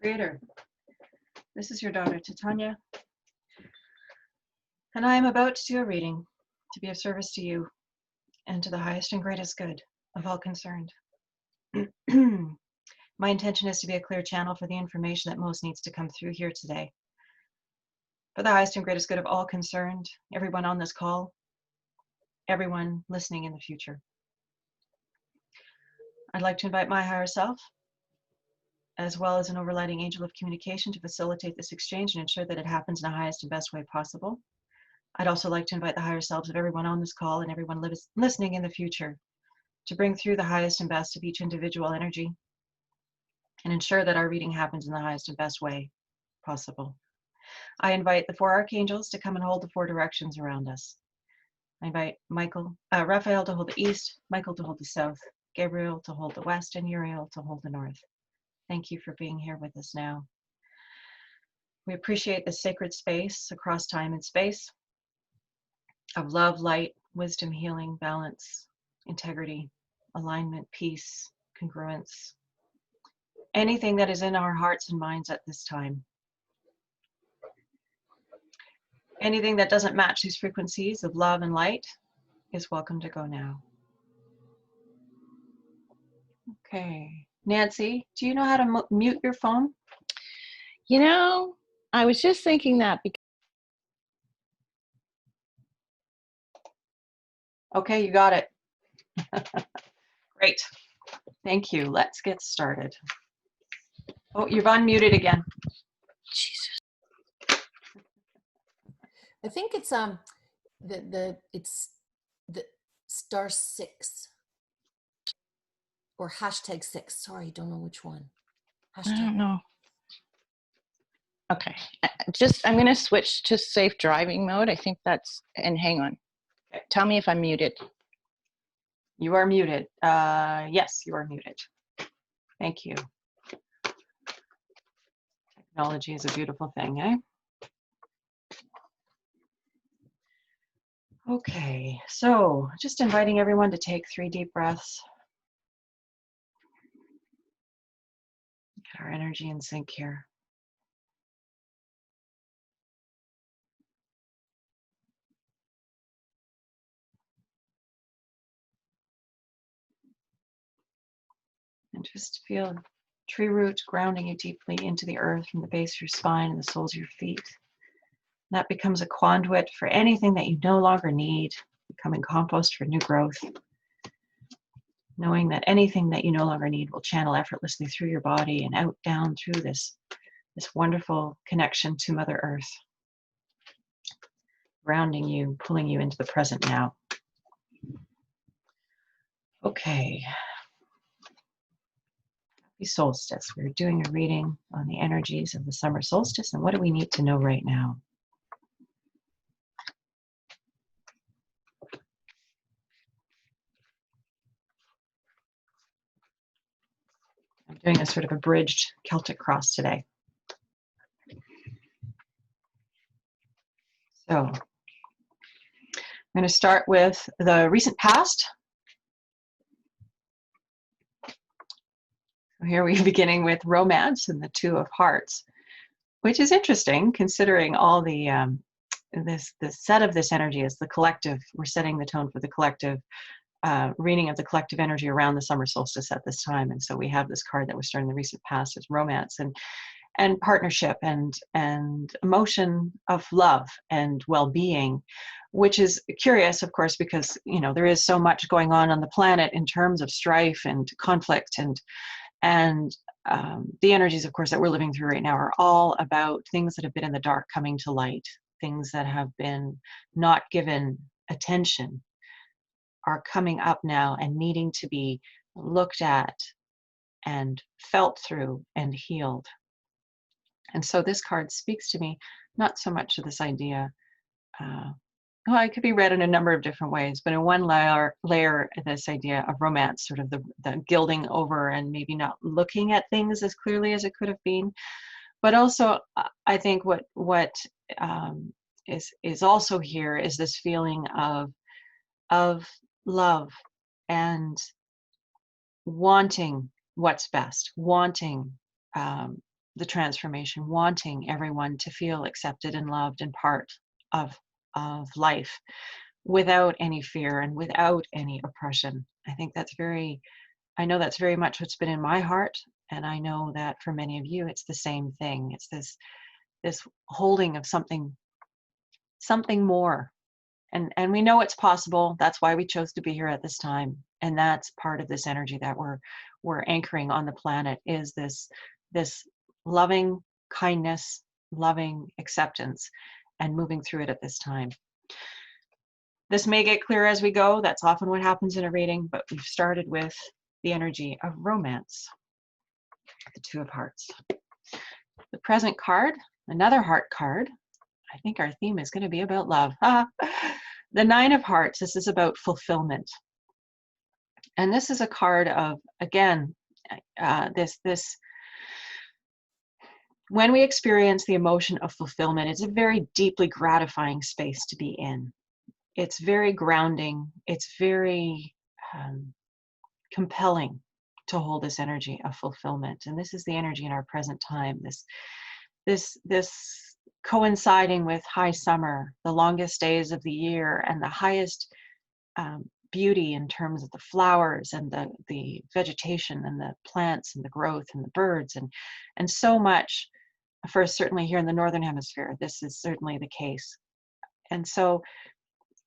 Creator, this is your daughter Titania, and I am about to do a reading to be of service to you and to the highest and greatest good of all concerned. My intention is to be a clear channel for the information that most needs to come through here today. For the highest and greatest good of all concerned, everyone on this call, everyone listening in the future. I'd like to invite my higher self, as well as an overriding angel of communication, to facilitate this exchange and ensure that it happens in the highest and best way possible. I'd also like to invite the higher selves of everyone on this call and everyone listening in the future to bring through the highest and best of each individual energy and ensure that our reading happens in the highest and best way possible. I invite the four archangels to come and hold the four directions around us. I invite Raphael to hold the east, Michael to hold the south, Gabriel to hold the west, and Uriel to hold the north. Thank you for being here with us now. We appreciate this sacred space across time and space of love, light, wisdom, healing, balance, integrity, alignment, peace, congruence, anything that is in our hearts and minds at this time. Anything that doesn't match these frequencies of love and light is welcome to go now. Okay. Nancy, do you know how to mute your phone? You know, I was just thinking that. Okay, you got it. Great. Thank you. Let's get started. Oh, you've unmuted again. Jesus. I think it's it's the *6 or #6. Sorry, don't know which one. I don't know. Okay, I'm going to switch to safe driving mode. I think that's, and hang on. Okay. Tell me if I'm muted. You are muted. Yes, you are muted. Thank you. Technology is a beautiful thing, eh? Okay, so just inviting everyone to take 3 deep breaths. Get our energy in sync here. And just feel tree root grounding you deeply into the earth from the base of your spine and the soles of your feet. That becomes a conduit for anything that you no longer need, becoming compost for new growth. Knowing that anything that you no longer need will channel effortlessly through your body and out down through this wonderful connection to Mother Earth. Grounding you, pulling you into the present now. Okay. Happy solstice. We're doing a reading on the energies of the summer solstice and what do we need to know right now. I'm doing a sort of abridged Celtic cross today. So I'm going to start with the recent past. So here we're beginning with romance and the 2 of hearts, which is interesting considering all the the set of this energy is the collective. We're setting the tone for the collective reading of the collective energy around the summer solstice at this time. And so we have this card that was starting the recent past as romance and partnership and emotion of love and well-being, which is curious, of course, because there is so much going on the planet in terms of strife and conflict and the energies, of course, that we're living through right now are all about things that have been in the dark coming to light, things that have been not given attention are coming up now and needing to be looked at and felt through and healed. And so this card speaks to me, not so much to this idea, well, it could be read in a number of different ways, but in one layer, this idea of romance, sort of the gilding over and maybe not looking at things as clearly as it could have been. But also, I think what is also here is this feeling of love and wanting what's best, wanting the transformation, wanting everyone to feel accepted and loved and part of life without any fear and without any oppression. I know that's very much what's been in my heart, and I know that for many of you it's the same thing. It's this holding of something more. And we know it's possible. That's why we chose to be here at this time. And that's part of this energy that we're anchoring on the planet, is this loving kindness, loving acceptance, and moving through it at this time. This may get clearer as we go. That's often what happens in a reading, but we've started with the energy of romance, the Two of Hearts. The present card, another heart card. I think our theme is going to be about love. The Nine of Hearts, this is about fulfillment. And this is a card of, again, this when we experience the emotion of fulfillment, it's a very deeply gratifying space to be in. It's very grounding. It's very compelling to hold this energy of fulfillment. And this is the energy in our present time. This coinciding with high summer, the longest days of the year, and the highest beauty in terms of the flowers and the vegetation and the plants and the growth and the birds and so much. First, certainly here in the Northern Hemisphere, this is certainly the case. And so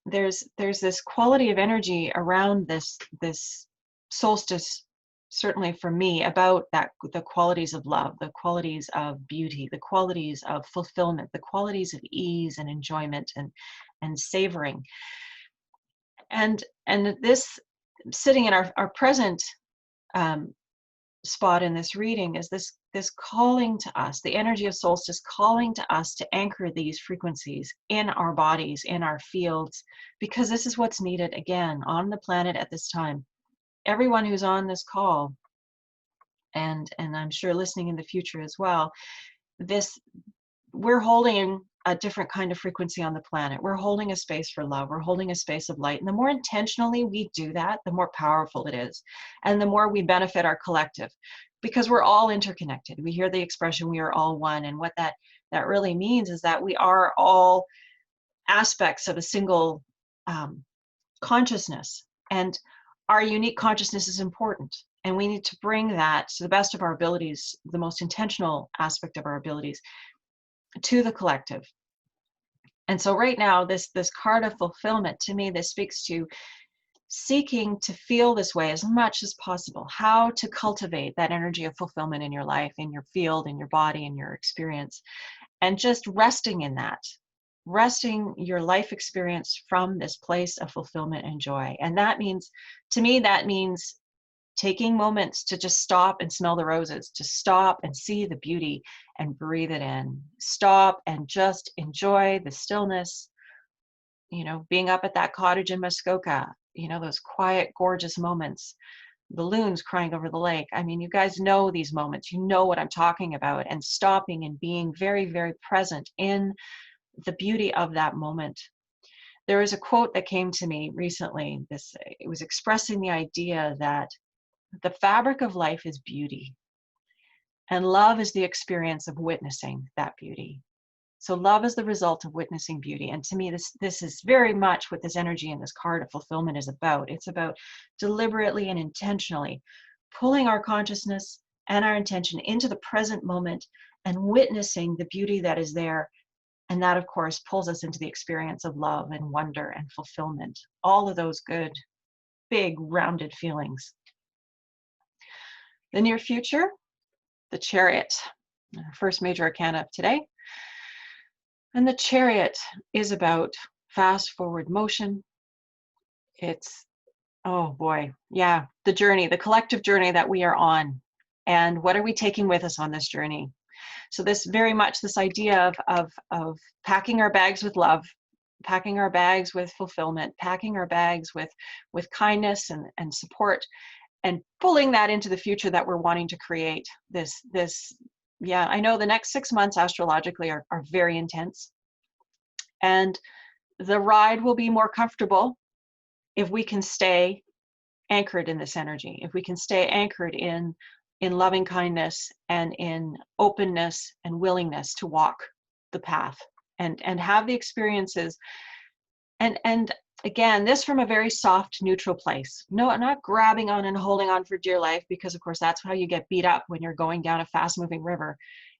there's this quality of energy around this solstice, certainly for me, about the qualities of love, the qualities of beauty, the qualities of fulfillment, the qualities of ease and enjoyment and savoring. And this, sitting in our present spot in this reading, is this calling to us, the energy of solstice calling to us to anchor these frequencies in our bodies, in our fields, because this is what's needed, again, on the planet at this time. Everyone who's on this call, and I'm sure listening in the future as well, we're holding a different kind of frequency on the planet. We're holding a space for love. We're holding a space of light. And the more intentionally we do that, the more powerful it is. And the more we benefit our collective, because we're all interconnected. We hear the expression, we are all one. And what that really means is that we are all aspects of a single consciousness. And our unique consciousness is important. And we need to bring that to the best of our abilities, the most intentional aspect of our abilities, to the collective. And so right now, this card of fulfillment, to me, this speaks to seeking to feel this way as much as possible, how to cultivate that energy of fulfillment in your life, in your field, in your body, in your experience, and just resting in that, resting your life experience from this place of fulfillment and joy. And that means, to me, that means taking moments to just stop and smell the roses, to stop and see the beauty and breathe it in. Stop and just enjoy the stillness, being up at that cottage in Muskoka, those quiet, gorgeous moments, the loons crying over the lake. I mean, you guys know these moments, you know what I'm talking about, and stopping and being very, very present in the beauty of that moment. There is a quote that came to me recently. It was expressing the idea that the fabric of life is beauty, and love is the experience of witnessing that beauty. So love is the result of witnessing beauty. And to me, this is very much what this energy in this card of fulfillment is about. It's about deliberately and intentionally pulling our consciousness and our intention into the present moment and witnessing the beauty that is there. And that, of course, pulls us into the experience of love and wonder and fulfillment. All of those good, big, rounded feelings. The near future, the Chariot, our first major arcana of today. And the Chariot is about fast forward motion. It's, oh boy, yeah, the journey, the collective journey that we are on. And what are we taking with us on this journey? So this very much this idea of packing our bags with love, packing our bags with fulfillment, packing our bags with kindness and support, and pulling that into the future that we're wanting to create. Yeah, I know the next 6 months astrologically are very intense, and the ride will be more comfortable if we can stay anchored in this energy, if we can stay anchored in in loving kindness and in openness and willingness to walk the path and have the experiences. And again, this from a very soft, neutral place. No, not grabbing on and holding on for dear life, because of course that's how you get beat up when you're going down a fast moving river.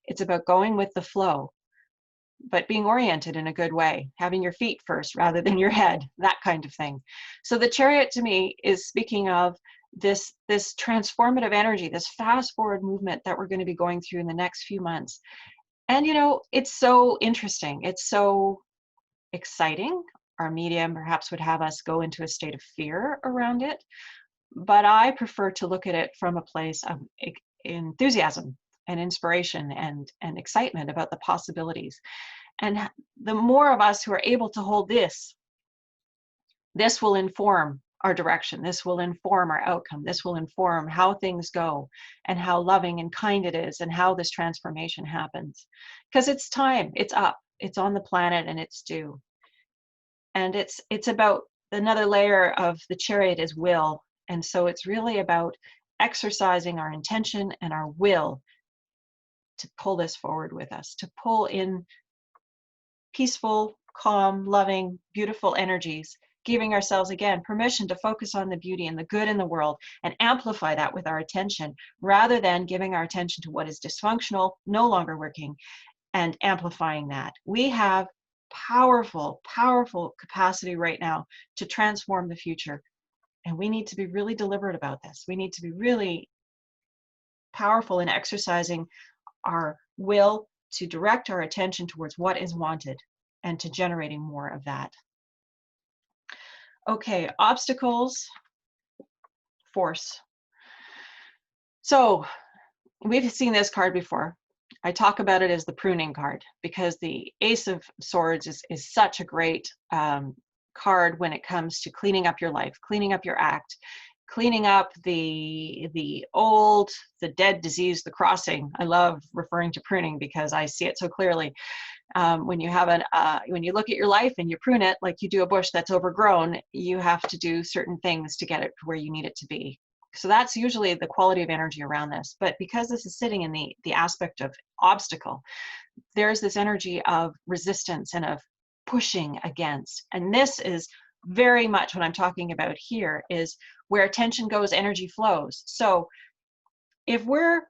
It's about going with the flow, but being oriented in a good way, having your feet first rather than your head, that kind of thing. So the chariot to me is speaking of this transformative energy, this fast forward movement that we're going to be going through in the next few months. And you know, it's so interesting. It's so exciting. Our media perhaps would have us go into a state of fear around it, but I prefer to look at it from a place of enthusiasm and inspiration and excitement about the possibilities. And the more of us who are able to hold this will inform our direction. This will inform our outcome. This will inform how things go and how loving and kind it is and how this transformation happens. Because it's time, it's up, it's on the planet, and it's due. And it's about another layer of the chariot is will. And so it's really about exercising our intention and our will to pull this forward with us, to pull in peaceful, calm, loving, beautiful energies, giving ourselves again permission to focus on the beauty and the good in the world and amplify that with our attention, rather than giving our attention to what is dysfunctional, no longer working, and amplifying that. We have powerful, powerful capacity right now to transform the future. And we need to be really deliberate about this. We need to be really powerful in exercising our will to direct our attention towards what is wanted and to generating more of that. Okay, obstacles, force. So we've seen this card before. I talk about it as the pruning card because the Ace of Swords is such a great card when it comes to cleaning up your life, cleaning up your act, cleaning up the old, the dead, disease, the crossing. I love referring to pruning because I see it so clearly. When you have when you look at your life and you prune it like you do a bush that's overgrown, you have to do certain things to get it to where you need it to be. So that's usually the quality of energy around this. But because this is sitting in the aspect of obstacle, there's this energy of resistance and of pushing against. And this is very much what I'm talking about here, is where attention goes, energy flows. So if we're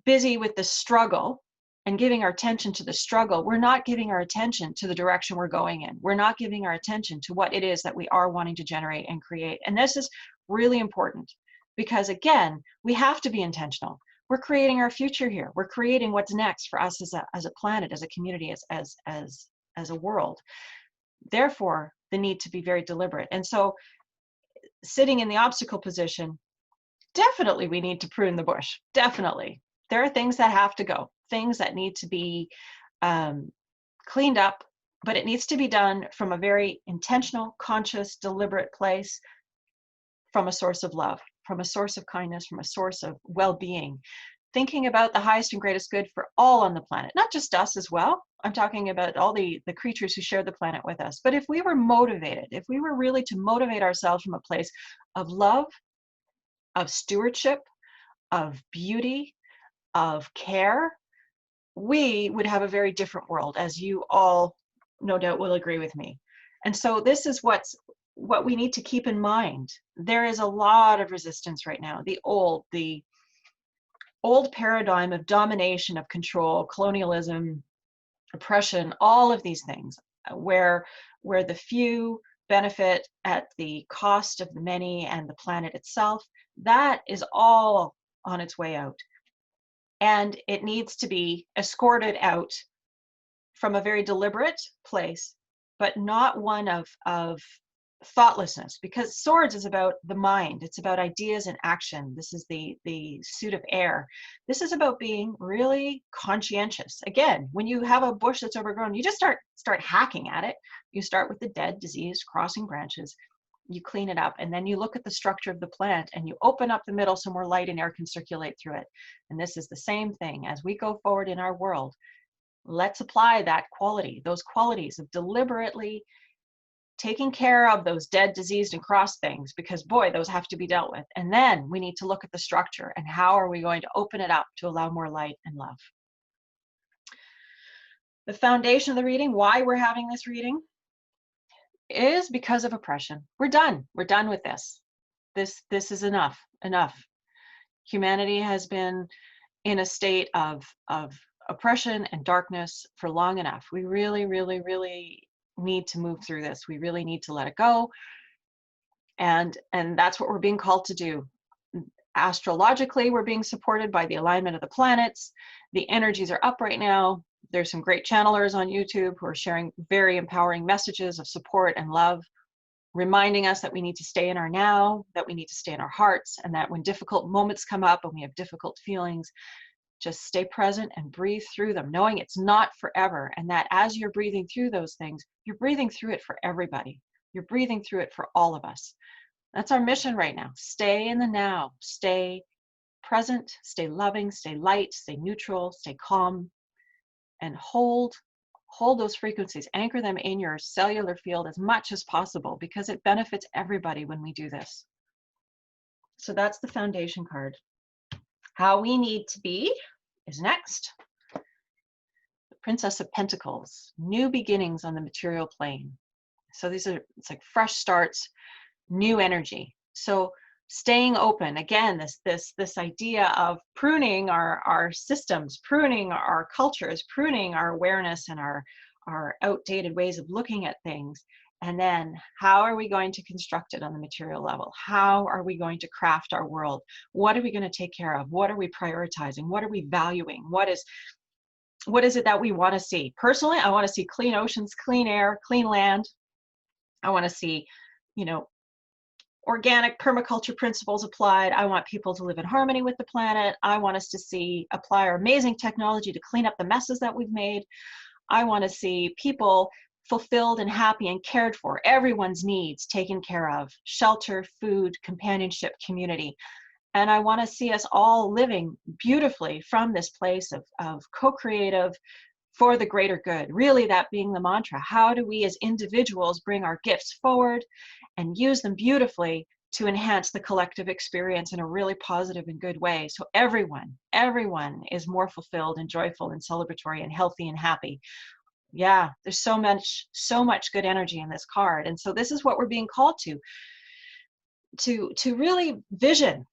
busy with the struggle and giving our attention to the struggle, we're not giving our attention to the direction we're going in. We're not giving our attention to what it is that we are wanting to generate and create. And this is really important because, again, we have to be intentional. We're creating our future here. We're creating what's next for us as a planet, as a community, as a world. Therefore, the need to be very deliberate. And so sitting in the obstacle position, definitely we need to prune the bush. Definitely. There are things that have to go, things that need to be cleaned up, but it needs to be done from a very intentional, conscious, deliberate place, from a source of love, from a source of kindness, from a source of well-being, thinking about the highest and greatest good for all on the planet, not just us as well. I'm talking about all the creatures who share the planet with us. But if we were motivated, if we were really to motivate ourselves from a place of love, of stewardship, of beauty, of care, we would have a very different world, as you all no doubt will agree with me. And so this is what we need to keep in mind. There is a lot of resistance right now. The old paradigm of domination, of control, colonialism, oppression, all of these things, where the few benefit at the cost of the many and the planet itself, that is all on its way out. And it needs to be escorted out from a very deliberate place, but not one of thoughtlessness, because swords is about the mind. It's about ideas and action. This is the suit of air. This is about being really conscientious. Again, when you have a bush that's overgrown, you just start hacking at it. You start with the dead, diseased, crossing branches. You clean it up, and then you look at the structure of the plant and you open up the middle so more light and air can circulate through it. And this is the same thing as we go forward in our world. Let's apply that quality, those qualities of deliberately taking care of those dead, diseased, and crossed things, because boy, those have to be dealt with. And then we need to look at the structure and how are we going to open it up to allow more light and love. The foundation of the reading, why we're having this reading, is because of oppression. We're done. We're done with this. This is enough. Humanity has been in a state of oppression and darkness for long enough. We really, really, really need to move through this. We really need to let it go. And that's what we're being called to do. Astrologically, we're being supported by the alignment of the planets. The energies are up right now. There's some great channelers on YouTube who are sharing very empowering messages of support and love, reminding us that we need to stay in our now, that we need to stay in our hearts, and that when difficult moments come up and we have difficult feelings, just stay present and breathe through them, knowing it's not forever, and that as you're breathing through those things, you're breathing through it for everybody. You're breathing through it for all of us. That's our mission right now. Stay in the now, stay present, stay loving, stay light, stay neutral, stay calm, and hold those frequencies, anchor them in your cellular field as much as possible, because it benefits everybody when we do this. So that's the foundation card. How we need to be is next. The Princess of Pentacles, new beginnings on the material plane. So these are, it's like fresh starts, new energy. So staying open, again, this idea of pruning our systems, pruning our cultures, pruning our awareness and our outdated ways of looking at things. And then how are we going to construct it on the material level? How are we going to craft our world? What are we going to take care of? What are we prioritizing? What are we valuing? What is it that we want to see? Personally, I want to see clean oceans, clean air, clean land. I want to see, organic permaculture principles applied. I want people to live in harmony with the planet. I want us to apply our amazing technology to clean up the messes that we've made. I want to see people fulfilled and happy and cared for, everyone's needs taken care of, shelter, food, companionship, community. And I want to see us all living beautifully from this place of co-creative for the greater good. Really, that being the mantra. How do we as individuals bring our gifts forward and use them beautifully to enhance the collective experience in a really positive and good way? So everyone is more fulfilled and joyful and celebratory and healthy and happy. Yeah, there's so much good energy in this card. And so this is what we're being called to really vision.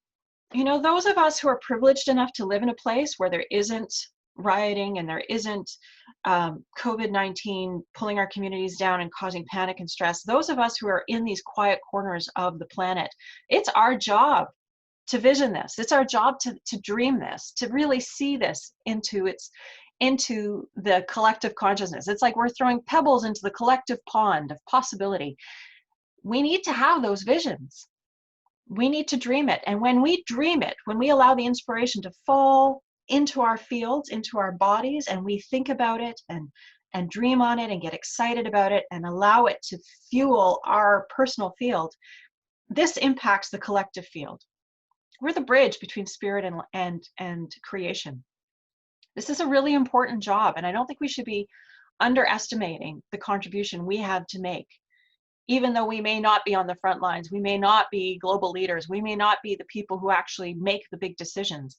Those of us who are privileged enough to live in a place where there isn't rioting and there isn't COVID-19 pulling our communities down and causing panic and stress, those of us who are in these quiet corners of the planet, it's our job to vision this. It's our job to dream this, to really see this into the collective consciousness. It's like we're throwing pebbles into the collective pond of possibility. We need to have those visions. We need to dream it. And when we dream it, when we allow the inspiration to fall into our fields, into our bodies, and we think about it and dream on it and get excited about it and allow it to fuel our personal field, this impacts the collective field. We're the bridge between spirit and creation. This is a really important job, and I don't think we should be underestimating the contribution we have to make. Even though we may not be on the front lines, we may not be global leaders, we may not be the people who actually make the big decisions.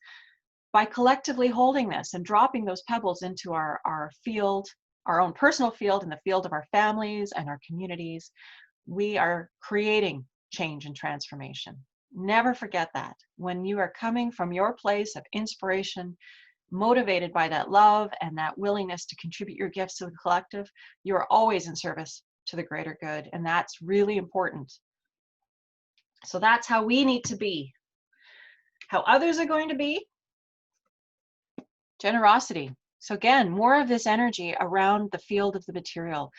By collectively holding this and dropping those pebbles into our field, our own personal field and the field of our families and our communities, we are creating change and transformation. Never forget that. When you are coming from your place of inspiration, motivated by that love and that willingness to contribute your gifts to the collective, you are always in service to the greater good. And that's really important. So that's how we need to be. How others are going to be? Generosity. So again, more of this energy around the field of the material.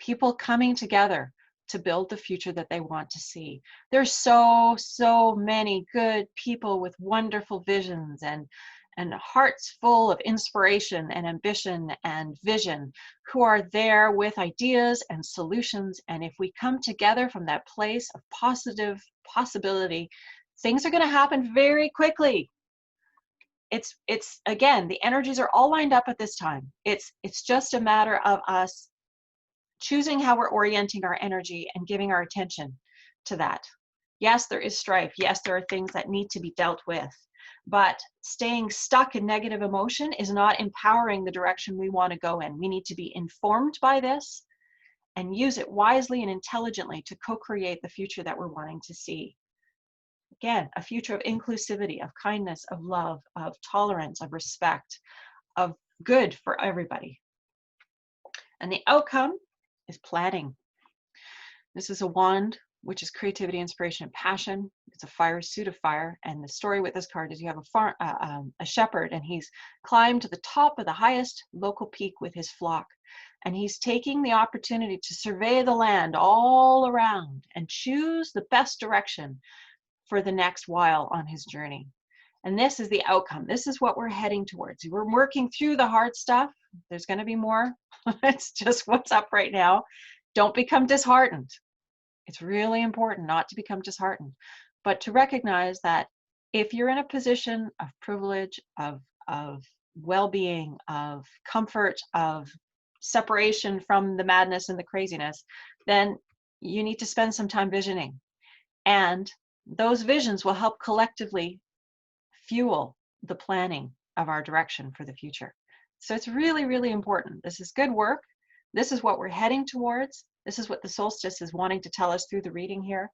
People coming together to build the future that they want to see. There's so many good people with wonderful visions and hearts full of inspiration and ambition and vision who are there with ideas and solutions. And if we come together from that place of positive possibility, things are going to happen very quickly. It's again, the energies are all lined up at this time. It's just a matter of us choosing how we're orienting our energy and giving our attention to that. Yes, there is strife. Yes, there are things that need to be dealt with. But staying stuck in negative emotion is not empowering the direction we want to go in. We need to be informed by this and use it wisely and intelligently to co-create the future that we're wanting to see. Again, a future of inclusivity, of kindness, of love, of tolerance, of respect, of good for everybody. And the outcome is planning. This is a wand, which is creativity, inspiration, and passion. It's a fire suit of fire. And the story with this card is you have a shepherd, and he's climbed to the top of the highest local peak with his flock. And he's taking the opportunity to survey the land all around and choose the best direction for the next while on his journey. And this is the outcome. This is what we're heading towards. We're working through the hard stuff. There's going to be more. It's just what's up right now. Don't become disheartened. It's really important not to become disheartened, but to recognize that if you're in a position of privilege, of well-being, of comfort, of separation from the madness and the craziness, then you need to spend some time visioning. And those visions will help collectively fuel the planning of our direction for the future. So it's really, really important. This is good work. This is what we're heading towards. This is what the solstice is wanting to tell us through the reading here,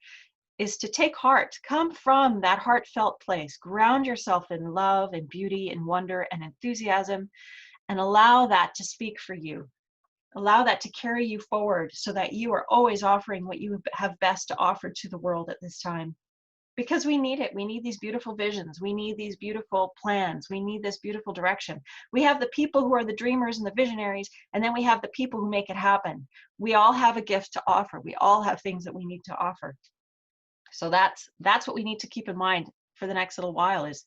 is to take heart, come from that heartfelt place, ground yourself in love and beauty and wonder and enthusiasm, and allow that to speak for you. Allow that to carry you forward so that you are always offering what you have best to offer to the world at this time. Because we need it. We need these beautiful visions. We need these beautiful plans. We need this beautiful direction. We have the people who are the dreamers and the visionaries, and then we have the people who make it happen. We all have a gift to offer. We all have things that we need to offer. So that's what we need to keep in mind for the next little while is,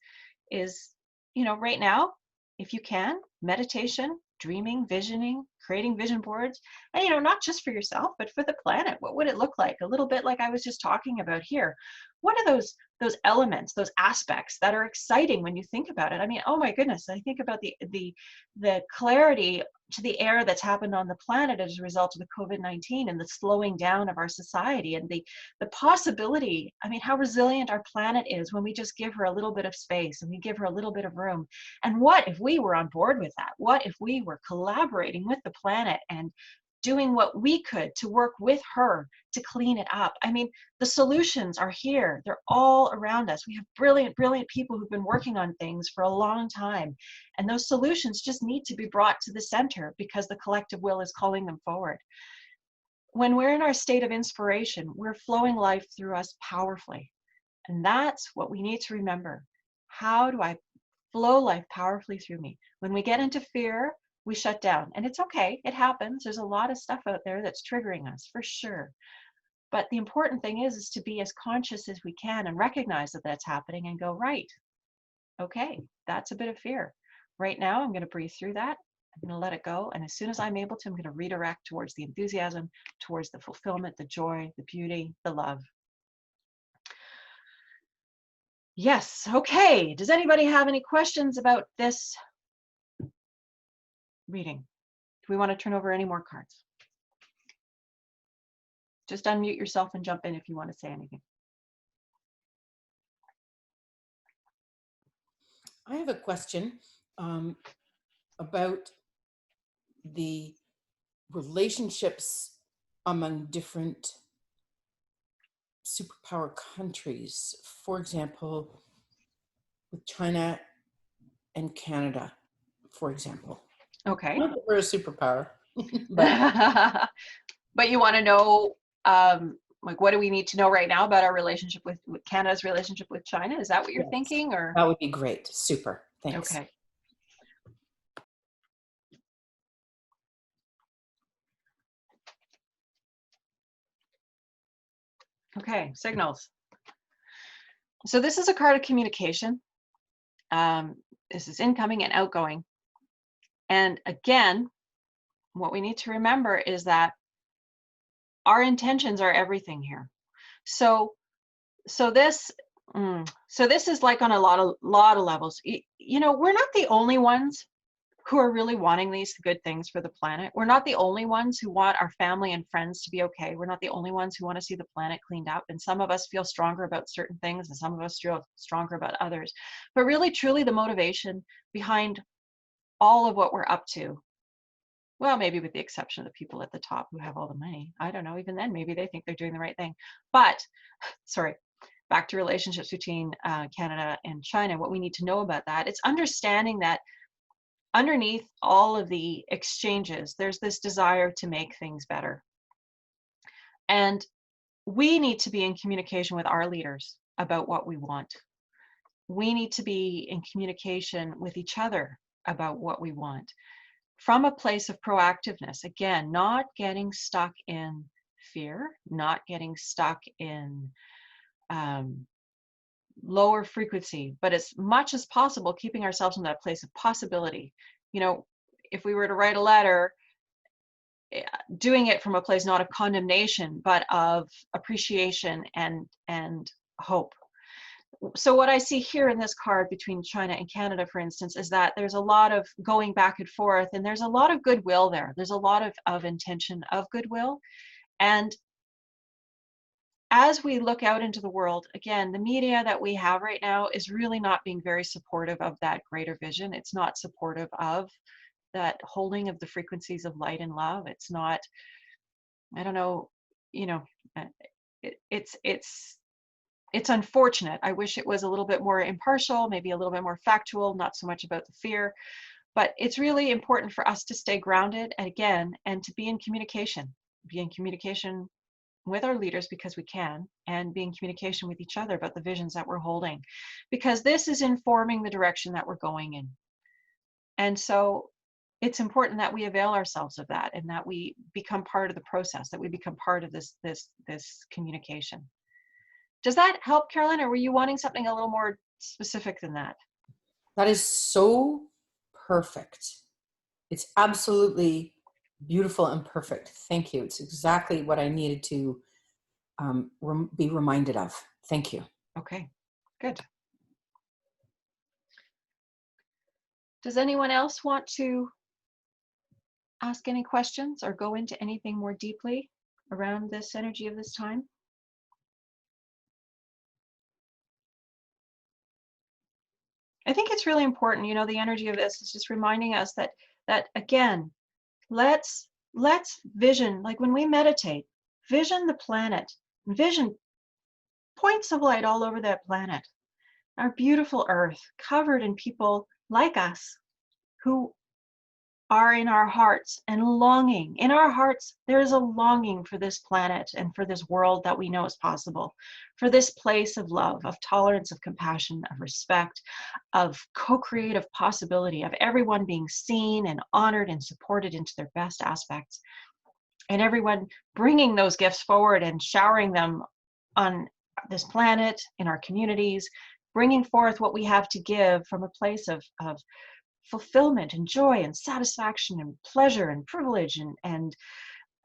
right now, if you can, meditation, dreaming, visioning, creating vision boards, and not just for yourself, but for the planet. What would it look like? A little bit like I was just talking about here. What are those elements, those aspects that are exciting when you think about it? I mean, oh my goodness, I think about the clarity to the air that's happened on the planet as a result of the COVID-19 and the slowing down of our society and the possibility. I mean, how resilient our planet is when we just give her a little bit of space and we give her a little bit of room. And what if we were on board with that? What if we were collaborating with the planet and doing what we could to work with her to clean it up? I mean, the solutions are here. They're all around us. We have brilliant, brilliant people who've been working on things for a long time. And those solutions just need to be brought to the center because the collective will is calling them forward. When we're in our state of inspiration, we're flowing life through us powerfully. And that's what we need to remember. How do I flow life powerfully through me? When we get into fear, we shut down, and it's okay. It happens. There's a lot of stuff out there that's triggering us for sure. But the important thing is to be as conscious as we can and recognize that that's happening and go, right, okay, that's a bit of fear. Right now, I'm going to breathe through that. I'm going to let it go. And as soon as I'm able to, I'm going to redirect towards the enthusiasm, towards the fulfillment, the joy, the beauty, the love. Yes. Okay. Does anybody have any questions about this reading? Do we want to turn over any more cards? Just unmute yourself and jump in if you want to say anything. I have a question about the relationships among different superpower countries. For example, with China and Canada, for example. Okay. Not that we're a superpower, but but you want to know, like, what do we need to know right now about our relationship with Canada's relationship with China? Is that what you're thinking, or? That would be great. Super. Thanks. Okay. Okay, signals. So this is a card of communication. This is incoming and outgoing. And again, what we need to remember is that our intentions are everything here. So this is like on a lot of levels. We're not the only ones who are really wanting these good things for the planet. We're not the only ones who want our family and friends to be okay. We're not the only ones who want to see the planet cleaned up. And some of us feel stronger about certain things and some of us feel stronger about others. But really, truly, the motivation behind all of what we're up to, well, maybe with the exception of the people at the top who have all the money. I don't know. Even then, maybe they think they're doing the right thing. But, sorry, back to relationships between Canada and China. What we need to know about that, it's understanding that underneath all of the exchanges, there's this desire to make things better. And we need to be in communication with our leaders about what we want. We need to be in communication with each other about what we want from a place of proactiveness. Again, not getting stuck in fear, not getting stuck in lower frequency, but as much as possible, keeping ourselves in that place of possibility. You know, if we were to write a letter, doing it from a place not of condemnation, but of appreciation and hope. So what I see here in this card between China and Canada, for instance, is that there's a lot of going back and forth, and there's a lot of goodwill there. There's a lot of intention of goodwill. And as we look out into the world, again, the media that we have right now is really not being very supportive of that greater vision. It's not supportive of that holding of the frequencies of light and love. It's not, I don't know, you know, it's unfortunate. I wish it was a little bit more impartial, maybe a little bit more factual, not so much about the fear. But it's really important for us to stay grounded, and again, and to be in communication with our leaders because we can, and be in communication with each other about the visions that we're holding, because this is informing the direction that we're going in. And so it's important that we avail ourselves of that, and that we become part of the process, that we become part of this communication. Does that help, Carolyn, or were you wanting something a little more specific than that? That is so perfect. It's absolutely beautiful and perfect. Thank you. It's exactly what I needed to be reminded of. Thank you. Okay, good. Does anyone else want to ask any questions or go into anything more deeply around this energy of this time? I think it's really important, you know, the energy of this is just reminding us that again, let's vision, like when we meditate, vision the planet, vision points of light all over that planet, our beautiful earth covered in people like us who are in our hearts and longing. In our hearts, there is a longing for this planet and for this world that we know is possible, for this place of love, of tolerance, of compassion, of respect, of co-creative possibility, of everyone being seen and honored and supported into their best aspects, and everyone bringing those gifts forward and showering them on this planet, in our communities, bringing forth what we have to give from a place of fulfillment and joy and satisfaction and pleasure and privilege, and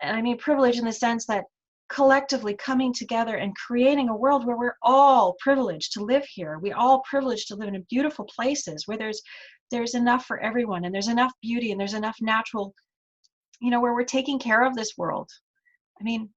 I mean privilege in the sense that collectively coming together and creating a world where we're all privileged to live here. We're all privileged to live in beautiful places where there's enough for everyone, and there's enough beauty, and there's enough natural, you know, where we're taking care of this world. I mean,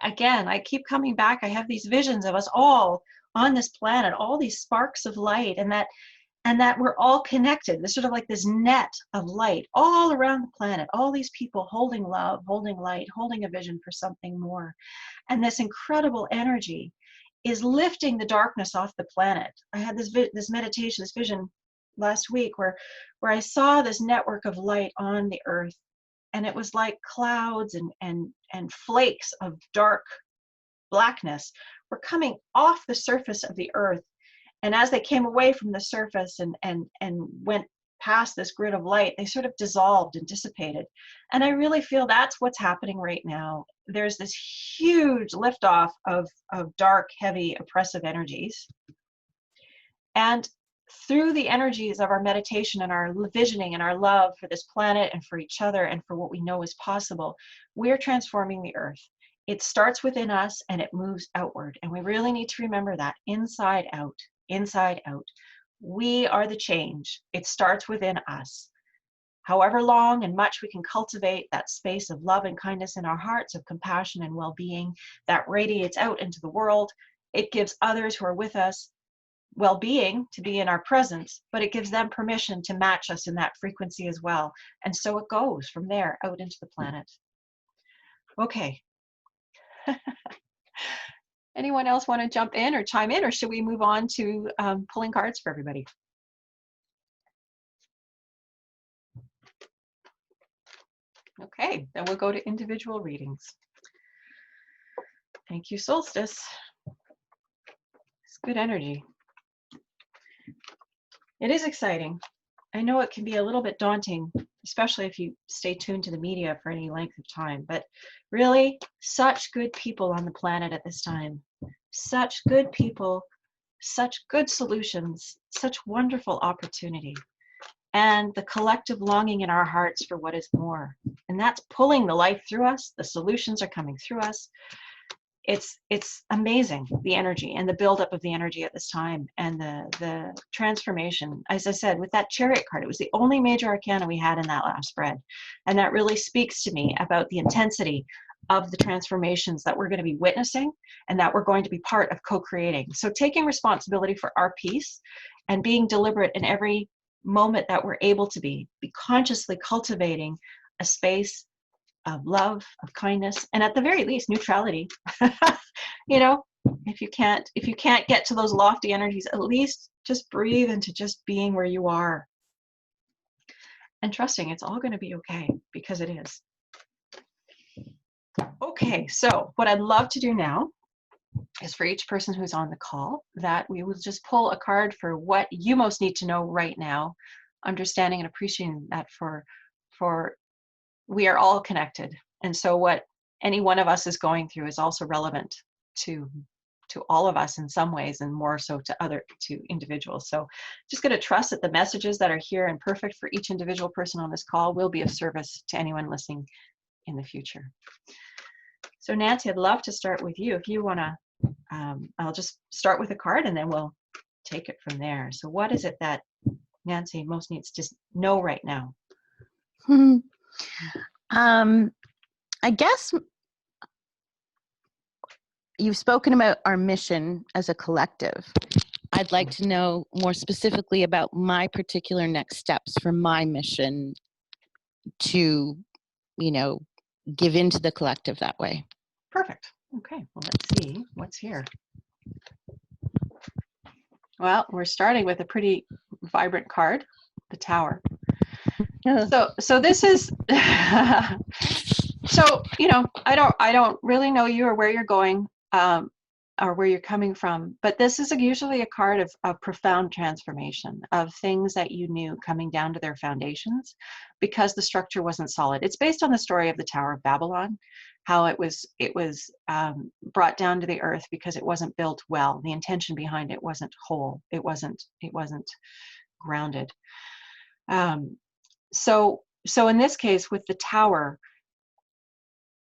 again, I keep coming back. I have these visions of us all on this planet, all these sparks of light, and that we're all connected. There's sort of like this net of light all around the planet, all these people holding love, holding light, holding a vision for something more. And this incredible energy is lifting the darkness off the planet. I had this meditation, this vision last week where I saw this network of light on the earth, and it was like clouds and flakes of dark blackness were coming off the surface of the earth. And as they came away from the surface and went past this grid of light, they sort of dissolved and dissipated. And I really feel that's what's happening right now. There's this huge liftoff of dark, heavy, oppressive energies. And through the energies of our meditation and our visioning and our love for this planet and for each other and for what we know is possible, we're transforming the earth. It starts within us and it moves outward. And we really need to remember that inside out. Inside out. We are the change. It starts within us. However long and much we can cultivate that space of love and kindness in our hearts, of compassion and well-being that radiates out into the world, it gives others who are with us well-being to be in our presence, but it gives them permission to match us in that frequency as well. And so it goes from there out into the planet. Okay. Anyone else want to jump in or chime in, or should we move on to pulling cards for everybody? Okay, then we'll go to individual readings. Thank you, Solstice. It's good energy. It is exciting. I know it can be a little bit daunting, especially if you stay tuned to the media for any length of time, but really, such good people on the planet at this time. Such good people, such good solutions, such wonderful opportunity, and the collective longing in our hearts for what is more. And that's pulling the life through us. The solutions are coming through us. It's amazing, the energy and the buildup of the energy at this time, and the transformation. As I said, with that Chariot card, it was the only major arcana we had in that last spread. And that really speaks to me about the intensity of the transformations that we're going to be witnessing and that we're going to be part of co-creating. So taking responsibility for our piece and being deliberate in every moment that we're able to be consciously cultivating a space of love, of kindness, and at the very least, neutrality. You know, if you can't get to those lofty energies, at least just breathe into just being where you are and trusting it's all going to be okay, because it is. Okay, so what I'd love to do now is for each person who's on the call that we will just pull a card for what you most need to know right now, understanding and appreciating that for we are all connected. And so what any one of us is going through is also relevant to all of us in some ways, and more so to individuals. So just going to trust that the messages that are here and perfect for each individual person on this call will be of service to anyone listening in the future. So Nancy, I'd love to start with you. If you want to, I'll just start with a card and then we'll take it from there. So what is it that Nancy most needs to know right now? I guess you've spoken about our mission as a collective. I'd like to know more specifically about my particular next steps for my mission to, give into the collective that way. Perfect. Okay, well, let's see what's here. Well, we're starting with a pretty vibrant card, the Tower. So this is so I don't really know you or where you're going or where you're coming from, but this is usually a card of profound transformation, of things that you knew coming down to their foundations because the structure wasn't solid. It's based on the story of the Tower of Babylon, how it was brought down to the earth because it wasn't built well. The intention behind it wasn't whole. It wasn't grounded. So in this case with the Tower,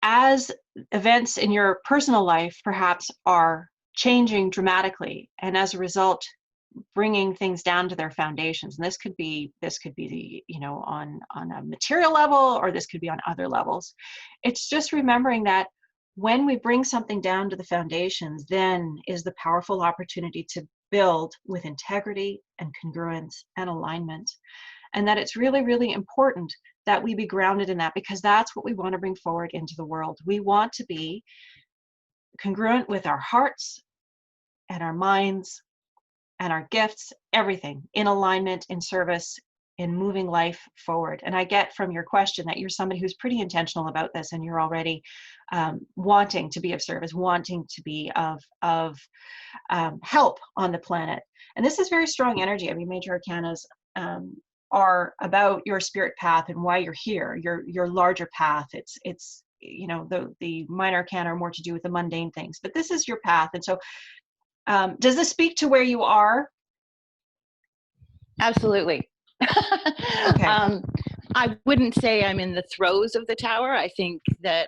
as events in your personal life perhaps are changing dramatically, and as a result bringing things down to their foundations, and this could be on a material level, or this could be on other levels. It's just remembering that when we bring something down to the foundations, then is the powerful opportunity to build with integrity and congruence and alignment. And that it's really, really important that we be grounded in that, because that's what we want to bring forward into the world. We want to be congruent with our hearts and our minds and our gifts, everything in alignment, in service, in moving life forward. And I get from your question that you're somebody who's pretty intentional about this, and you're already wanting to be of service, wanting to be of help on the planet. And this is very strong energy. I mean, major arcanas are about your spirit path and why you're here, your larger path. It's the minor arcana are more to do with the mundane things, but this is your path. And so does this speak to where you are? Absolutely. Okay. I wouldn't say I'm in the throes of the Tower. I think that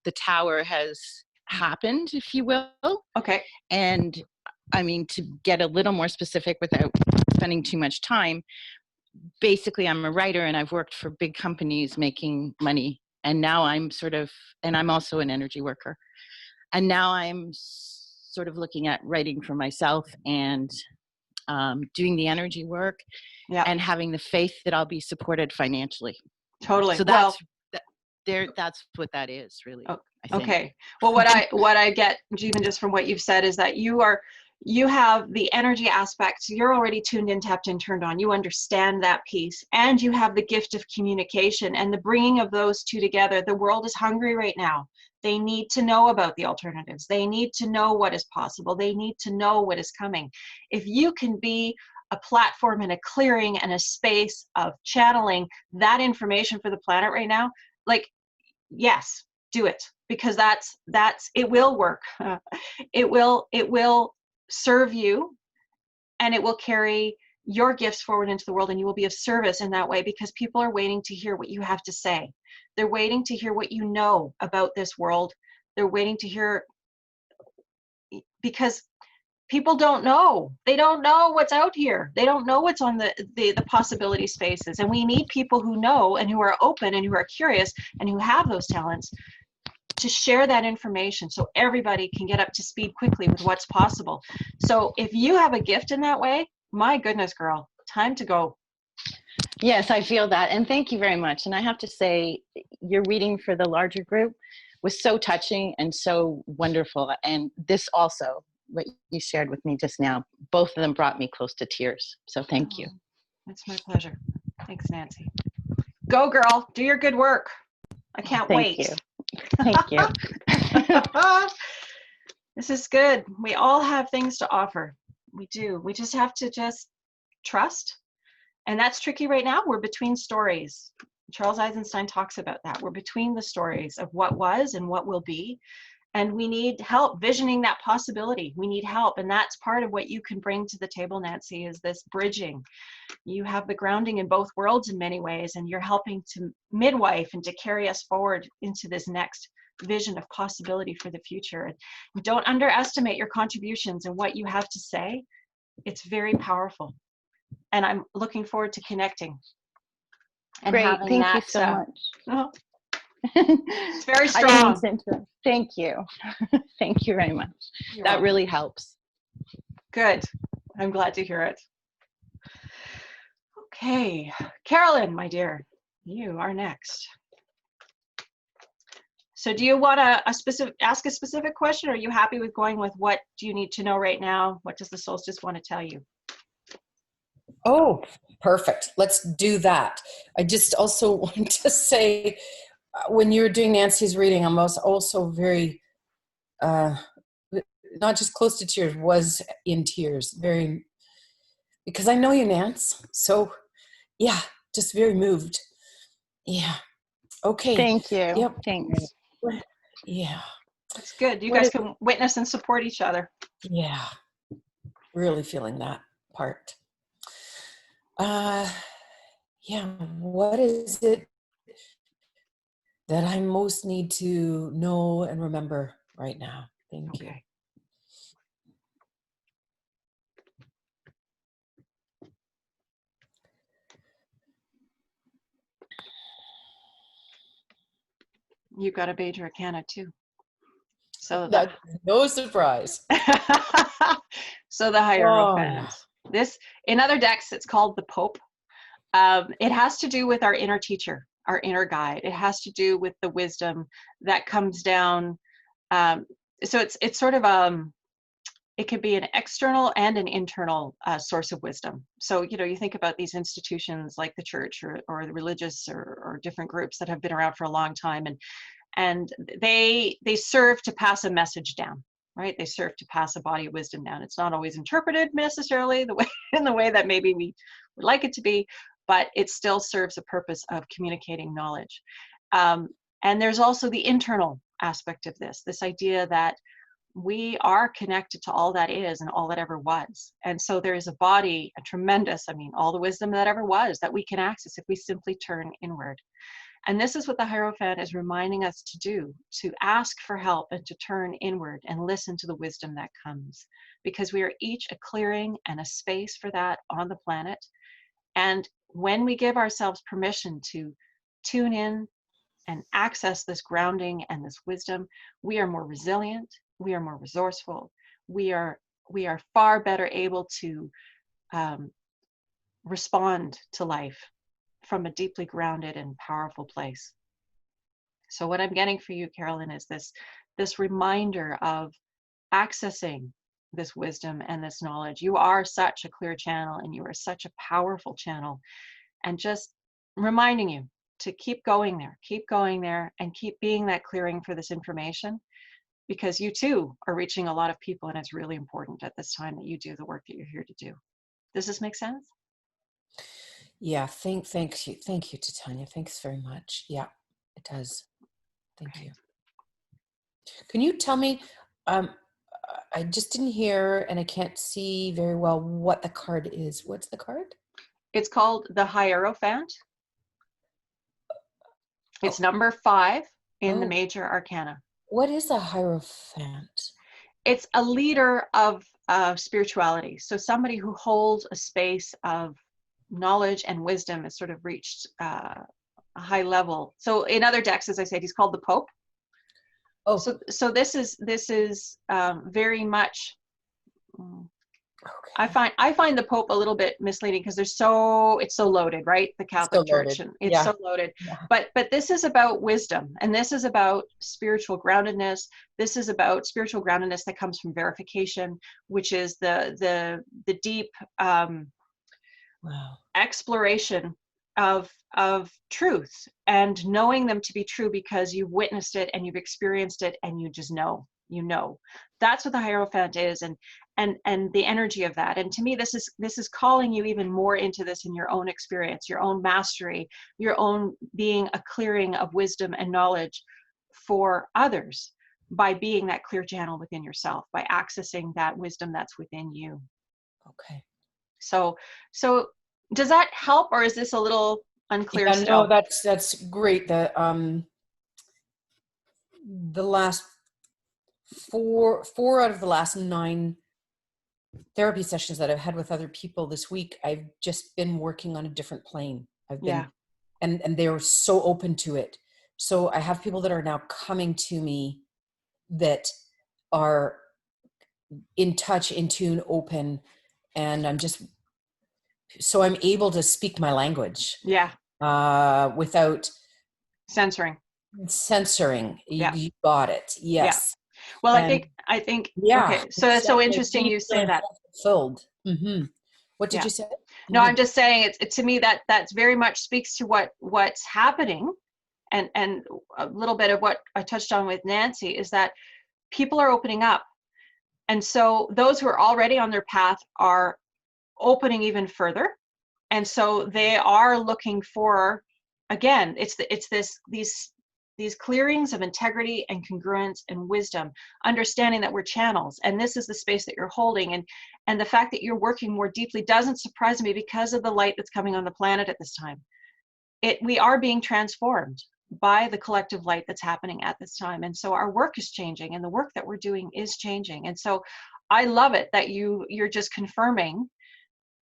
the Tower has happened, if you will. Okay. And I mean, to get a little more specific without spending too much time, basically I'm a writer and I've worked for big companies making money. And now I'm and I'm also an energy worker. And now I'm sort of looking at writing for myself and doing the energy work Yeah, and having the faith that I'll be supported financially. totally. So Well, that's what that is really. oh, I think. okay. Well, what I get even just from what you've said is that you have the energy aspects. You're already tuned in, tapped in, turned on. You understand that piece, and you have the gift of communication and the bringing of those two together. The world is hungry right now. They need to know about the alternatives. They need to know what is possible. They need to know what is coming. If you can be a platform and a clearing and a space of channeling that information for the planet right now, like, yes, do it, because that's it will work. It will serve you, and it will carry your gifts forward into the world, and you will be of service in that way, because people are waiting to hear what you have to say. They're waiting to hear what you know about this world. They're waiting to hear, because people don't know. They don't know what's out here. They don't know what's on the possibility spaces. And we need people who know and who are open and who are curious and who have those talents to share that information so everybody can get up to speed quickly with what's possible. So if you have a gift in that way, my goodness, girl, time to go. Yes, I feel that. And thank you very much. And I have to say, your reading for the larger group was so touching and so wonderful. And this also, what you shared with me just now, both of them brought me close to tears. So thank you. It's my pleasure. Thanks, Nancy. Go, girl. Do your good work. I can't wait. Thank you. Thank you. This is good. We all have things to offer. We do. We just have to just trust. And that's tricky right now. We're between stories. Charles Eisenstein talks about that. We're between the stories of what was and what will be. And we need help visioning that possibility. We need help. And that's part of what you can bring to the table, Nancy, is this bridging. You have the grounding in both worlds in many ways, and you're helping to midwife and to carry us forward into this next vision of possibility for the future. And don't underestimate your contributions and what you have to say. It's very powerful. And I'm looking forward to connecting. And Great. having Thank you so much. It's very strong. Thank you. Thank you very much. You're that welcome. really helps. Good. I'm glad to hear it. Okay, Carolyn, my dear, you are next. So do you want ask a specific question, or are you happy with going with what do you need to know right now? What does the solstice want to tell you? Oh, perfect. Let's do that. I just also want to say, when you were doing Nancy's reading, I'm also very, not just close to tears, was in tears, very, because I know you, Nance. So yeah, just very moved. Yeah. Okay. Thank you. Yep. Thanks. Yeah. That's good. You guys can witness and support each other. Yeah. Really feeling that part. Yeah. What is it that I most need to know and remember right now? Thank you. You've got a Major Arcana too. So that's no surprise. So the Hierophant. This, in other decks, it's called the Pope. It has to do with our inner teacher, our inner guide. It has to do with the wisdom that comes down. So it's sort of it could be an external and an internal source of wisdom. So, you know, you think about these institutions like the church or the religious or different groups that have been around for a long time, and they serve to pass a message down, right? They serve to pass a body of wisdom down. It's not always interpreted necessarily in the way that maybe we would like it to be, but it still serves a purpose of communicating knowledge. And there's also the internal aspect of this idea that We are connected to all that is and all that ever was. And so there is a body, a tremendous, I mean, all the wisdom that ever was that we can access if we simply turn inward. And this is what the Hierophant is reminding us to do, to ask for help and to turn inward and listen to the wisdom that comes. Because we are each a clearing and a space for that on the planet. And when we give ourselves permission to tune in and access this grounding and this wisdom, we are more resilient, we are more resourceful, we are far better able to respond to life from a deeply grounded and powerful place. So what I'm getting for you, Carolyn, is this reminder of accessing this wisdom and this knowledge. You are such a clear channel and you are such a powerful channel, and just reminding you to keep going there and keep being that clearing for this information, because you too are reaching a lot of people, and it's really important at this time that you do the work that you're here to do. Does this make sense? Yeah, thank you, Titania. Thanks very much. Yeah, it does. Thank you. Can you tell me? I just didn't hear, and I can't see very well what the card is. What's the card? It's called the Hierophant. It's number 5 in the major arcana. What is a Hierophant? It's a leader of spirituality. So somebody who holds a space of knowledge and wisdom has sort of reached a high level. So in other decks, as I said, he's called the Pope. Oh, so this is very much. Okay. I find the Pope a little bit misleading because it's so loaded, right? The Catholic Church, and it's so loaded. Yeah. But this is about wisdom, and this is about spiritual groundedness. This is about spiritual groundedness that comes from verification, which is the deep exploration of truth and knowing them to be true because you've witnessed it and you've experienced it and you just know. That's what the Hierophant is, and the energy of that. And to me, this is calling you even more into this in your own experience, your own mastery, your own being a clearing of wisdom and knowledge for others by being that clear channel within yourself, by accessing that wisdom that's within you. Okay. So does that help, or is this a little unclear still? No, that's great. The last four out of the last 9 therapy sessions that I've had with other people this week, I've just been working on a different plane. I've been, and they were so open to it. So I have people that are now coming to me that are in touch, in tune, open, and I'm able to speak my language. Yeah. Without censoring. You got it. Yes. Yeah. Well, I think. Yeah. Okay. So that's so interesting you say that. Filled. Mm-hmm. What did you say? No, I'm just saying it to me that's very much speaks to what's happening, and a little bit of what I touched on with Nancy is that people are opening up, and so those who are already on their path are opening even further, and so they are looking for, again, these clearings of integrity and congruence and wisdom, understanding that we're channels, and this is the space that you're holding, and the fact that you're working more deeply doesn't surprise me because of the light that's coming on the planet at this time. We are being transformed by the collective light that's happening at this time, and so our work is changing, and the work that we're doing is changing. And so I love it that you're just confirming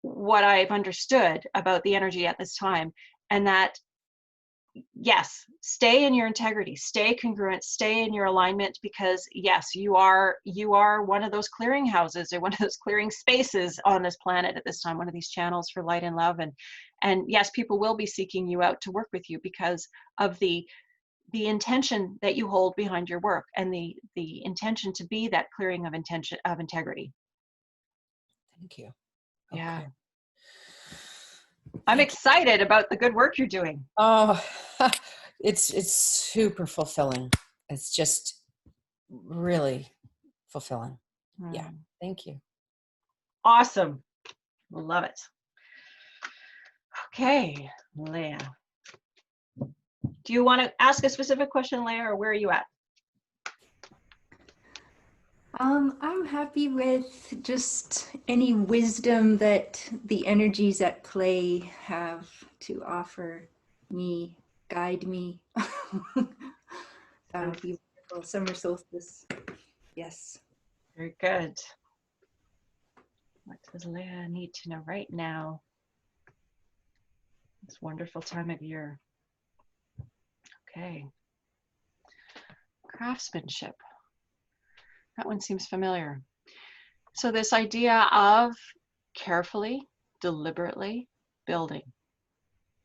what I've understood about the energy at this time, and that yes, stay in your integrity, stay congruent, stay in your alignment, because yes, you are one of those clearing houses or one of those clearing spaces on this planet at this time, one of these channels for light and love. And yes, people will be seeking you out to work with you because of the intention that you hold behind your work, and the intention to be that clearing of integrity. Thank you. Yeah. Okay. I'm excited about the good work you're doing. Oh, it's super fulfilling. It's just really fulfilling. Yeah. Thank you. Awesome. Love it. Okay, Leah. Do you want to ask a specific question, Leah, or where are you at? I'm happy with just any wisdom that the energies at play have to offer me, guide me. That would be wonderful. Summer solstice. Yes. Very good. What does Leah need to know right now? This wonderful time of year. Okay. Craftsmanship. That one seems familiar. So this idea of carefully, deliberately building,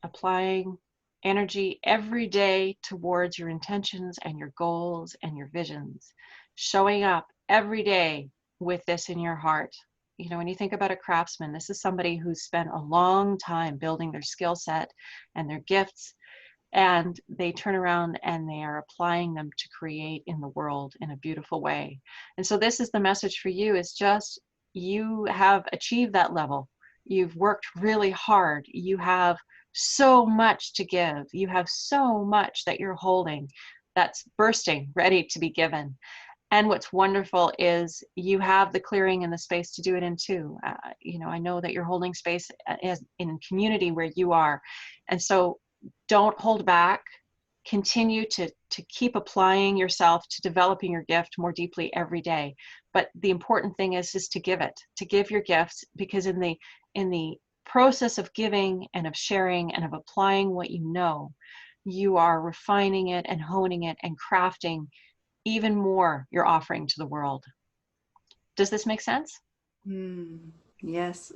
applying energy every day towards your intentions and your goals and your visions, showing up every day with this in your heart. You know, when you think about a craftsman, this is somebody who's spent a long time building their skill set and their gifts, and they turn around and they are applying them to create in the world in a beautiful way. And so this is the message for you, is just, you have achieved that level. You've worked really hard. You have so much to give. You have so much that you're holding that's bursting, ready to be given. And what's wonderful is you have the clearing and the space to do it in too. You know, I know that you're holding space in community where you are. And so don't hold back. Continue to keep applying yourself to developing your gift more deeply every day. But the important thing is to give it, to give your gifts, because in the process of giving and of sharing and of applying what you know, you are refining it and honing it and crafting even more your offering to the world. Does this make sense? Yes.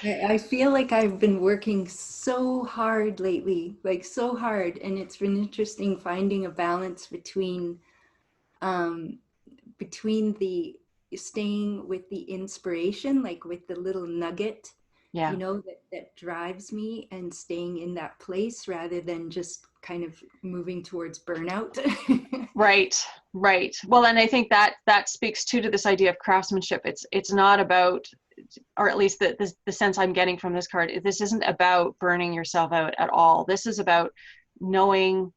I feel like I've been working so hard lately, like so hard, and it's been interesting finding a balance between the staying with the inspiration, like with the little nugget, Yeah. you know, that drives me, and staying in that place rather than just kind of moving towards burnout. Right. Well, and I think that speaks too to this idea of craftsmanship. It's not about, or at least the sense I'm getting from this card, this isn't about burning yourself out at all. This is about knowing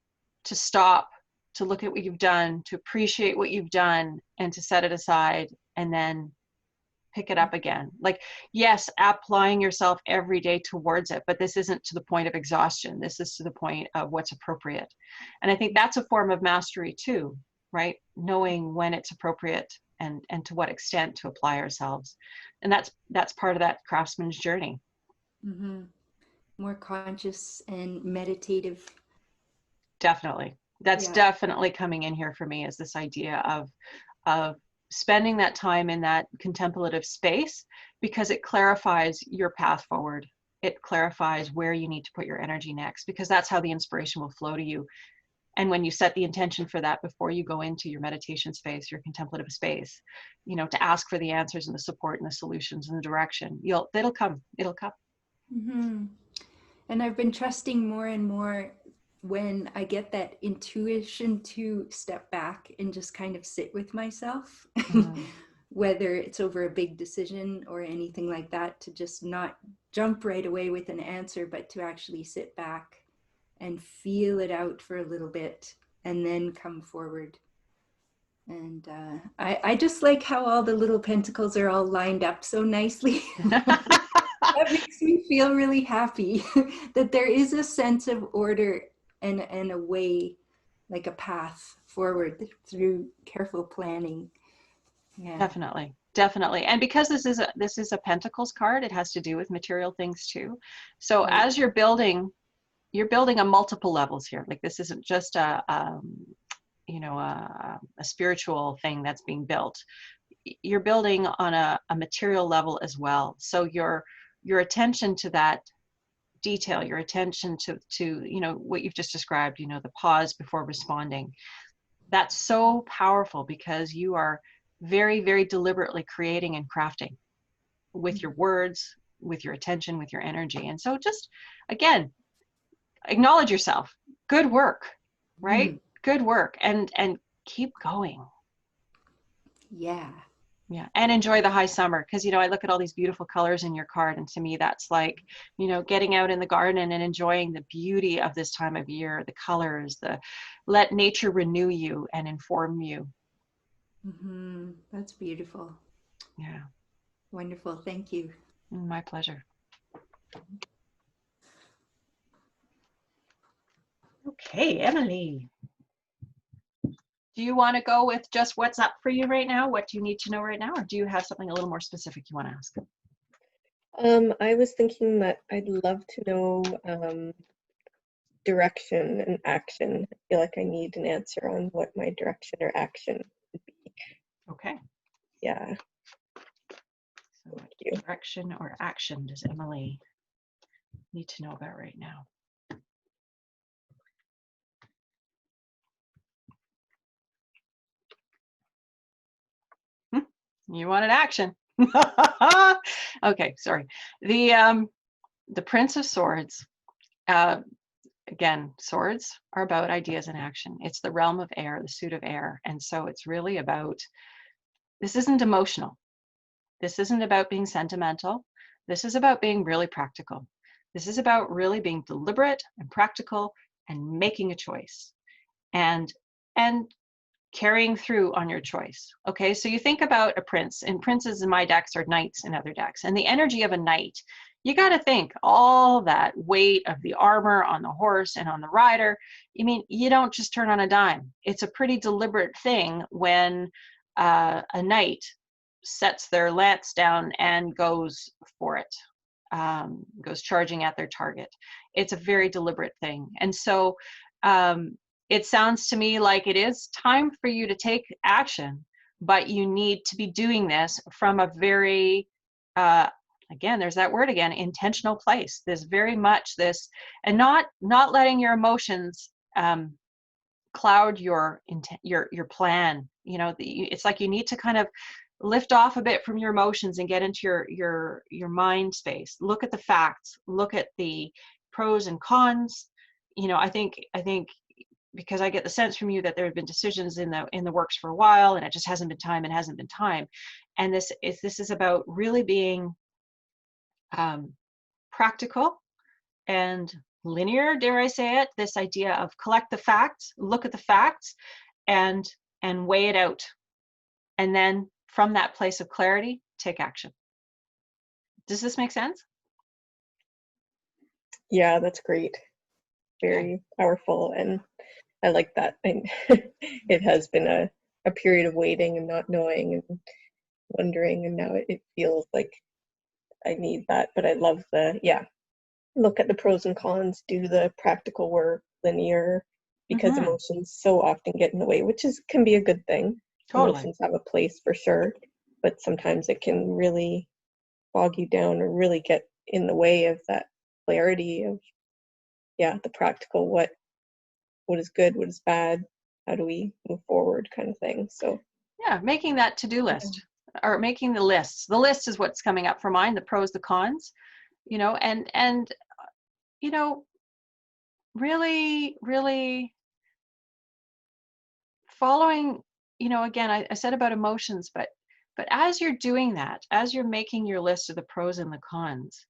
to stop, to look at what you've done, to appreciate what you've done, and to set it aside and then pick it up again. Like, yes, applying yourself every day towards it, but this isn't to the point of exhaustion. This is to the point of what's appropriate. And I think that's a form of mastery too, right? Knowing when it's appropriate and to what extent to apply ourselves. And that's part of that craftsman's journey. Mm-hmm. More conscious and meditative. Definitely. That's definitely coming in here for me, is this idea of spending that time in that contemplative space, because it clarifies your path forward. It clarifies where you need to put your energy next, because that's how the inspiration will flow to you. And when you set the intention for that before you go into your meditation space, your contemplative space, you know, to ask for the answers and the support and the solutions and the direction, it'll come. Mm-hmm. And I've been trusting more and more when I get that intuition to step back and just kind of sit with myself, whether it's over a big decision or anything like that, to just not jump right away with an answer, but to actually sit back and feel it out for a little bit and then come forward. And I just like how all the little pentacles are all lined up so nicely. That makes me feel really happy that there is a sense of order and a way, like a path forward through careful planning. Yeah. Definitely. And because this is a Pentacles card, it has to do with material things too. So Right. as you're building on multiple levels here. Like, this isn't just a spiritual thing that's being built. You're building on a material level as well. So your attention to that detail, your attention to what you've just described, the pause before responding, that's so powerful, because you are very, very deliberately creating and crafting with your words, with your attention, with your energy. And so just, again, acknowledge yourself. Good work, right? Good work, and keep going. Yeah. And enjoy the high summer, because I look at all these beautiful colors in your card, and to me that's like, getting out in the garden and enjoying the beauty of this time of year, the colors, let nature renew you and inform you. That's beautiful. Yeah, Wonderful. Thank you. my pleasure. Okay, Emily. Do you want to go with just what's up for you right now? What do you need to know right now? Or do you have something a little more specific you want to ask? I was thinking that I'd love to know direction and action. I feel like I need an answer on what my direction or action would be. Okay. Yeah. So what direction or action does Emily need to know about right now? You wanted action. Okay, sorry. The Prince of Swords, again, swords are about ideas and action. It's the realm of air, the suit of air. And so it's really about, this isn't emotional. This isn't about being sentimental. This is about being really practical. This is about really being deliberate and practical and making a choice and carrying through on your choice. Okay, so you think about a prince, and princes in my decks are knights in other decks, and the energy of a knight, you got to think all that weight of the armor on the horse and on the rider. I mean, you don't just turn on a dime. It's a pretty deliberate thing when a knight sets their lance down and goes for it, goes charging at their target. It's a very deliberate thing. And so it sounds to me like it is time for you to take action, but you need to be doing this from a very, again, there's that word again, intentional place. There's very much this, and not letting your emotions cloud your plan. You know, it's like you need to kind of lift off a bit from your emotions and get into your mind space. Look at the facts, look at the pros and cons. You know, I think because I get the sense from you that there have been decisions in the works for a while, and it just hasn't been time. And this is about really being practical and linear, dare I say it, this idea of collect the facts, look at the facts, and weigh it out. And then from that place of clarity, take action. Does this make sense? Yeah, that's great. Very powerful, and I like that. And it has been a period of waiting and not knowing and wondering, and now it feels like I need that. But I love look at the pros and cons, do the practical work, linear, because emotions so often get in the way, which can be a good thing. Totally. Emotions have a place for sure, but sometimes it can really bog you down or really get in the way of that clarity of the practical, what is good, what is bad, how do we move forward, kind of thing. So yeah, making that to-do list, or making the lists. The list is what's coming up for mine, the pros, the cons, you know, and you know, really following, you know, again, I said about emotions, but as you're doing that, as you're making your list of the pros and the cons,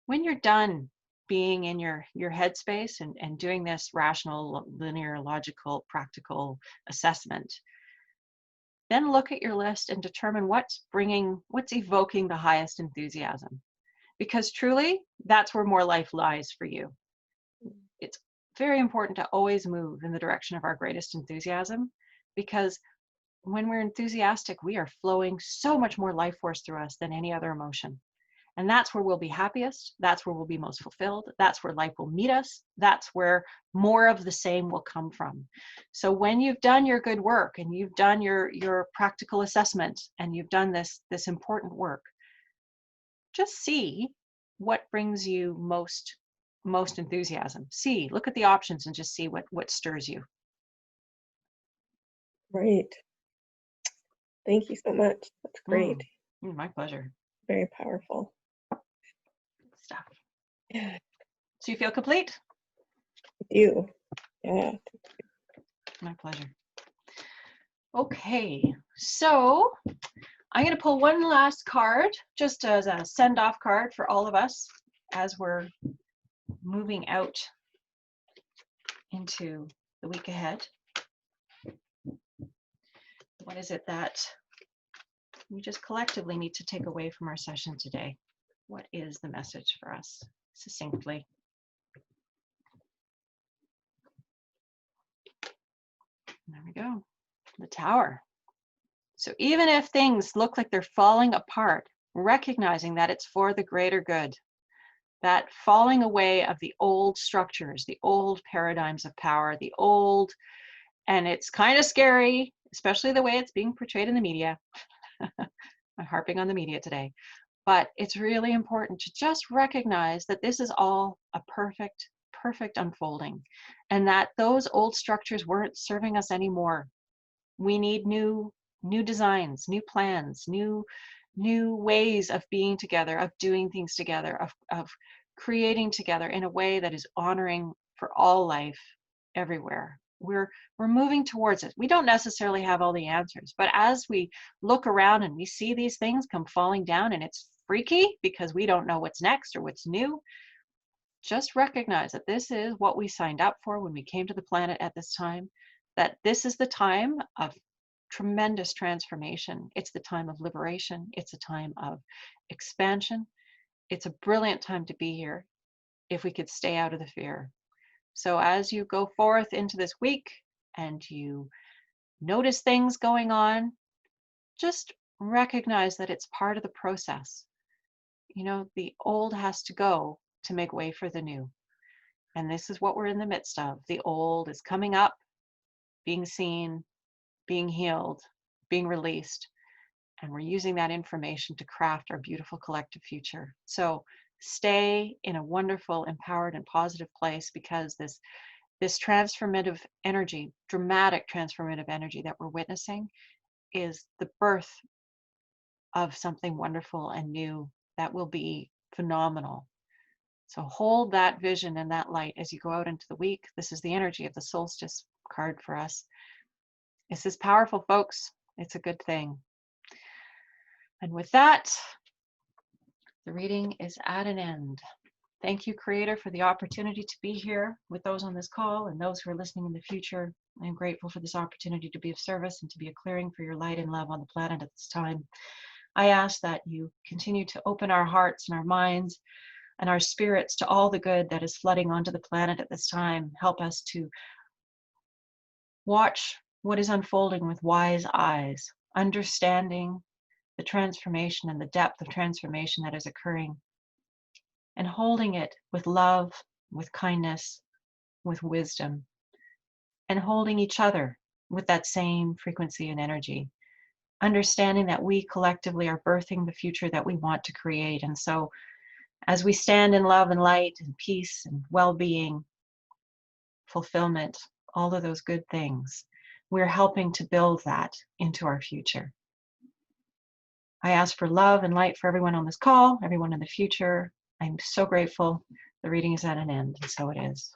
when you're done being in your headspace and doing this rational, linear, logical, practical assessment, then look at your list and determine what's evoking the highest enthusiasm. Because truly, that's where more life lies for you. It's very important to always move in the direction of our greatest enthusiasm, because when we're enthusiastic, we are flowing so much more life force through us than any other emotion. And that's where we'll be happiest. That's where we'll be most fulfilled. That's where life will meet us. That's where more of the same will come from. So when you've done your good work and you've done your practical assessment and you've done this important work, just see what brings you most enthusiasm. Look at the options and just see what stirs you. right. Thank you so much. That's great. My pleasure. Very powerful Stuff. Yeah. So you feel complete? You. Yeah. My pleasure. Okay, so I'm going to pull one last card just as a send-off card for all of us as we're moving out into the week ahead. What is it that we just collectively need to take away from our session today? What is the message for us succinctly? There we go. The Tower. So even if things look like they're falling apart, recognizing that it's for the greater good, that falling away of the old structures, the old paradigms of power, the old, and it's kind of scary, especially the way it's being portrayed in the media. I'm harping on the media today, but it's really important to just recognize that this is all a perfect unfolding, and that those old structures weren't serving us anymore. We need new designs, new plans, new ways of being together, of doing things together, of creating together in a way that is honoring for all life everywhere. We're moving towards it. We don't necessarily have all the answers, but as we look around and we see these things come falling down, and it's freaky because we don't know what's next or what's new, just recognize that this is what we signed up for when we came to the planet at this time, that this is the time of tremendous transformation. It's the time of liberation. It's a time of expansion. It's a brilliant time to be here if we could stay out of the fear. So as you go forth into this week and you notice things going on, just recognize that it's part of the process. You know, the old has to go to make way for the new. And this is what we're in the midst of. The old is coming up, being seen, being healed, being released. And we're using that information to craft our beautiful collective future. So stay in a wonderful, empowered, and positive place, because this transformative energy, dramatic transformative energy that we're witnessing, is the birth of something wonderful and new that will be phenomenal. So hold that vision and that light as you go out into the week. This is the energy of the solstice card for us. This is powerful, folks. It's a good thing. And with that, the reading is at an end. Thank you, Creator, for the opportunity to be here with those on this call and those who are listening in the future. I am grateful for this opportunity to be of service and to be a clearing for your light and love on the planet at this time. I ask that you continue to open our hearts and our minds and our spirits to all the good that is flooding onto the planet at this time. Help us to watch what is unfolding with wise eyes, understanding the transformation and the depth of transformation that is occurring, and holding it with love, with kindness, with wisdom, and holding each other with that same frequency and energy, understanding that we collectively are birthing the future that we want to create. And so as we stand in love and light and peace and well-being, fulfillment, all of those good things, we're helping to build that into our future. I ask for love and light for everyone on this call, everyone in the future. I'm so grateful. The reading is at an end, and so it is.